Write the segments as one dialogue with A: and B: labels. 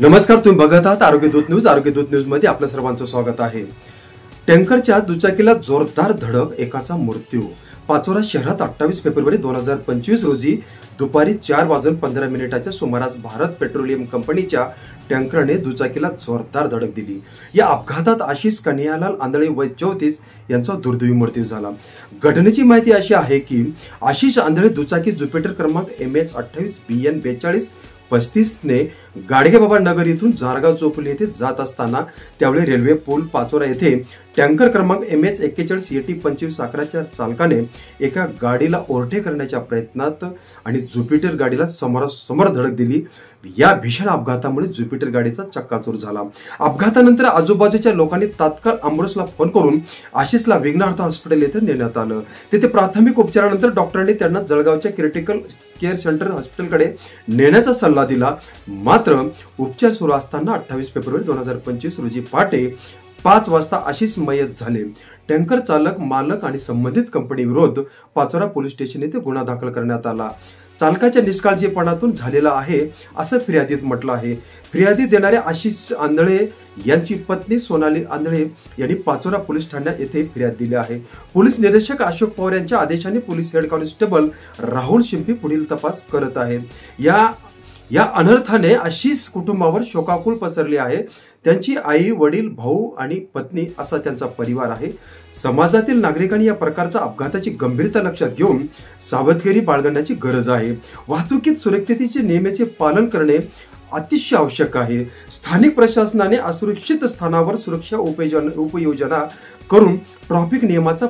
A: नमस्कार, तुम्ही बघत आहात आरोग्य दूत न्यूज. आरोग्य दूत न्यूज मध्ये आपल्या सर्वांचं स्वागत आहे. टँकरच्या दुचाकीला जोरदार धडक, एकाचा मृत्यू. पाचोरा शहरात 28 फेब्रुवारी 2025 रोजी दुपारी 4:15 सुमारास भारत पेट्रोलियम कंपनीच्या टँकरने दुचाकीला जोरदार धडक दिली. या अपघातात आशिष कन्हैयालाल आंधळे वय 34 यांचा दुर्दैवी मृत्यू झाला. घटनेची माहिती अशी आहे की आशिष आंधळे दुचाकी ज्युपिटर क्रमांक MH28 BN 4235 ने गाडगेबाबा नगर येथून जारगाव चौफुली येथे जात असताना त्यावेळी रेल्वे पूल पाचोरा येथे टँकर क्रमांक MH41 AT 2511च्या चालकाने एका गाडीला ओव्हरटेक करण्याच्या प्रयत्नात आणि ज्युपिटर गाडीला समोरासमोर धडक दिली. या भीषण अपघातामुळे ज्युपिटर गाडीचा चक्काचूर झाला. अपघातानंतर आजूबाजूच्या लोकांनी तात्काळ अँब्युलन्सला फोन करून आशिषला विघ्नहर्ता हॉस्पिटल येथे नेण्यात आलं. तिथे प्राथमिक उपचारानंतर डॉक्टरांनी त्यांना जळगावच्या क्रिटिकल केअर सेंटर हॉस्पिटलकडे नेण्याचा सल्ला दिला. मात्र उपचार सुरू असताना 28 फेब्रुवारी 2025 रोजी पहाटे 5 वाजता आशिष मयत झाले. टँकर चालक, मालक आणि संबंधित कंपनी विरोध पाचोरा पोलीस स्टेशन येथे गुन्हा दाखल करण्यात आला. चालकाच्या निष्काळजीपणातून झालेला आहे असं फिर्यादीत म्हटलं आहे. फिर्यादी देणारे आशिष आंधळे यांची पत्नी सोनाली आंधळे यांनी पाचोरा पोलीस ठाण्यात येथे फिर्याद दिली आहे. पोलीस निरीक्षक अशोक पवार यांच्या आदेशाने पोलीस हेड कॉन्स्टेबल राहुल शिंपी पुढील तपास करत आहे. या अनर्थाने आशिष कुटुंबावर शोकाकुळ पसरली आहे. त्यांची आई, वडील, भाऊ आणि पत्नी असा त्यांचा परिवार आहे. समाजातील नागरिकांनी या प्रकारच्या अपघाताची गंभीरता लक्षात घेऊन सावधगिरी बाळगण्याची गरज आहे. वाहतुकीत सुरक्षिततेचे नियमाचे पालन करणे अतिशय आवश्यक आहे. स्थानिक प्रशासनाने असुरक्षित स्थानावर सुरक्षा उपाययोजना करून ट्रॅफिक नियमाचा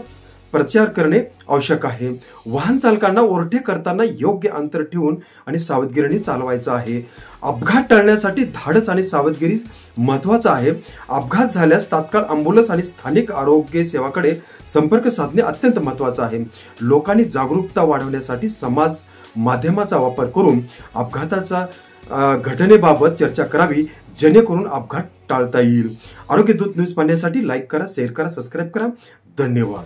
A: प्रचार करणे आवश्यक आहे. वाहन चालकांना ओव्हरटेक करताना योग्य अंतर ठेवून आणि सावधगिरीने चालवायचं आहे. अपघात टाळण्यासाठी धाडस आणि सावधगिरी महत्वाचा आहे. अपघात झाल्यास तात्काळ अँब्युलन्स आणि स्थानिक आरोग्य सेवाकडे संपर्क साधणे अत्यंत महत्वाचं आहे. लोकांनी जागरूकता वाढवण्यासाठी समाज माध्यमाचा वापर करून अपघाताचा घटनेबाबत चर्चा करावी, जेणेकरून अपघात टाळता येईल. आरोग्य दूत न्यूज पाहण्यासाठी लाईक करा, शेअर करा, सबस्क्राईब करा. धन्यवाद.